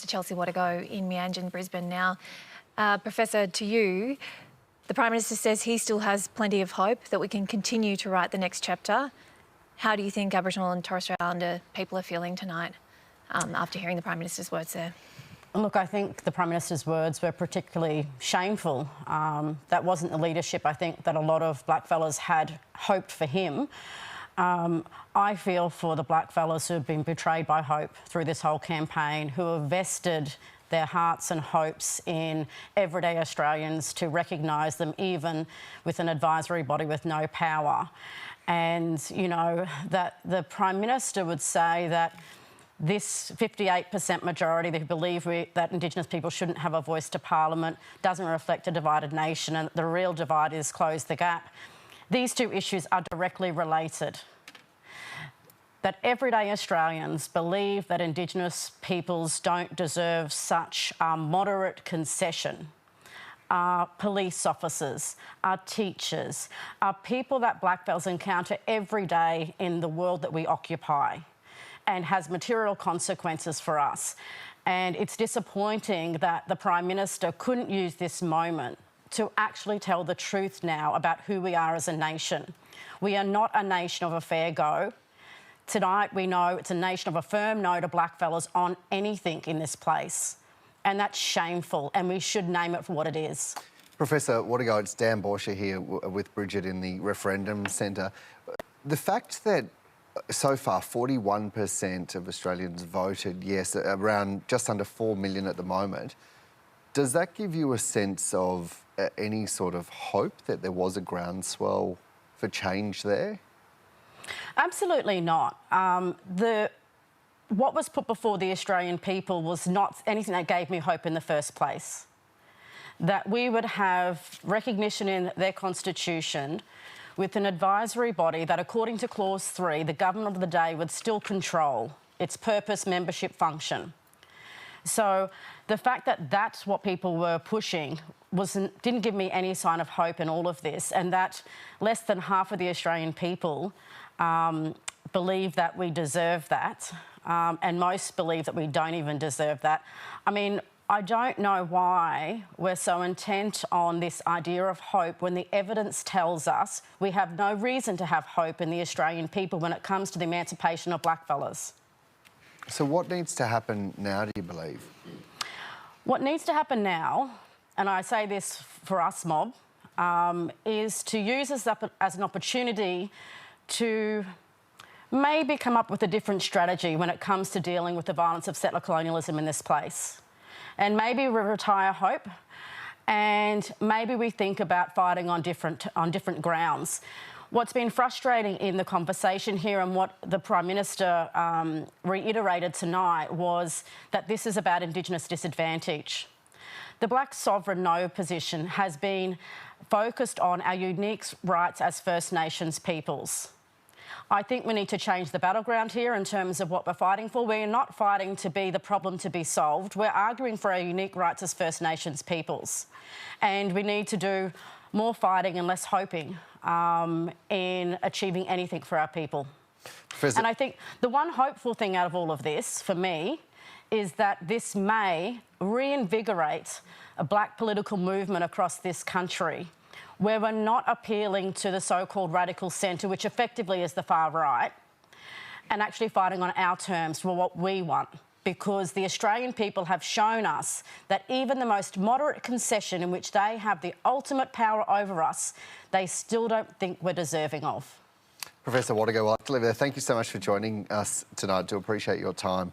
to Chelsea Watego in Meanjin, Brisbane now. Professor, to you, the Prime Minister says he still has plenty of hope that we can continue to write the next chapter. How do you think Aboriginal and Torres Strait Islander people are feeling tonight after hearing the Prime Minister's words there? Look, I think the Prime Minister's words were particularly shameful. That wasn't the leadership, I think, that a lot of blackfellas had hoped for him. I feel for the blackfellas who have been betrayed by hope through this whole campaign, who have vested their hearts and hopes in everyday Australians to recognise them, even with an advisory body with no power. And, you know, that the Prime Minister would say that this 58% majority that believe that Indigenous people shouldn't have a voice to Parliament doesn't reflect a divided nation, and the real divide is close the gap. These two issues are directly related. That everyday Australians believe that Indigenous peoples don't deserve such a moderate concession. Our police officers, our teachers, are people that blackfellas encounter every day in the world that we occupy, and has material consequences for us. And it's disappointing that the Prime Minister couldn't use this moment to actually tell the truth now about who we are as a nation. We are not a nation of a fair go. Tonight we know it's a nation of a firm no to blackfellas on anything in this place. And that's shameful, and we should name it for what it is. Professor Watego, it's Dan Borscher here with Bridget in the Referendum Centre. The fact that so far 41% of Australians voted yes, around just under 4 million at the moment, does that give you a sense of any sort of hope that there was a groundswell for change there? Absolutely not. What was put before the Australian people was not anything that gave me hope in the first place. That we would have recognition in their constitution with an advisory body that, according to Clause 3, the government of the day would still control its purpose, membership, function. So the fact that that's what people were pushing didn't give me any sign of hope in all of this, and that less than half of the Australian people believe that we deserve that, and most believe that we don't even deserve that. I mean, I don't know why we're so intent on this idea of hope when the evidence tells us we have no reason to have hope in the Australian people when it comes to the emancipation of blackfellas. So what needs to happen now, do you believe? What needs to happen now, and I say this for us mob, is to use this as an opportunity to maybe come up with a different strategy when it comes to dealing with the violence of settler colonialism in this place. And maybe we retire hope, and maybe we think about fighting on different grounds. What's been frustrating in the conversation here, and what the Prime Minister reiterated tonight, was that this is about Indigenous disadvantage. The Black Sovereign No position has been focused on our unique rights as First Nations peoples. I think we need to change the battleground here in terms of what we're fighting for. We're not fighting to be the problem to be solved. We're arguing for our unique rights as First Nations peoples. And we need to do more fighting and less hoping in achieving anything for our people. And I think the one hopeful thing out of all of this, for me, is that this may reinvigorate a black political movement across this country, where we're not appealing to the so-called radical centre, which effectively is the far right, and actually fighting on our terms for what we want. Because the Australian people have shown us that even the most moderate concession in which they have the ultimate power over us, they still don't think we're deserving of. Professor Watego, I'll have to leave there. Thank you so much for joining us tonight. I do appreciate your time.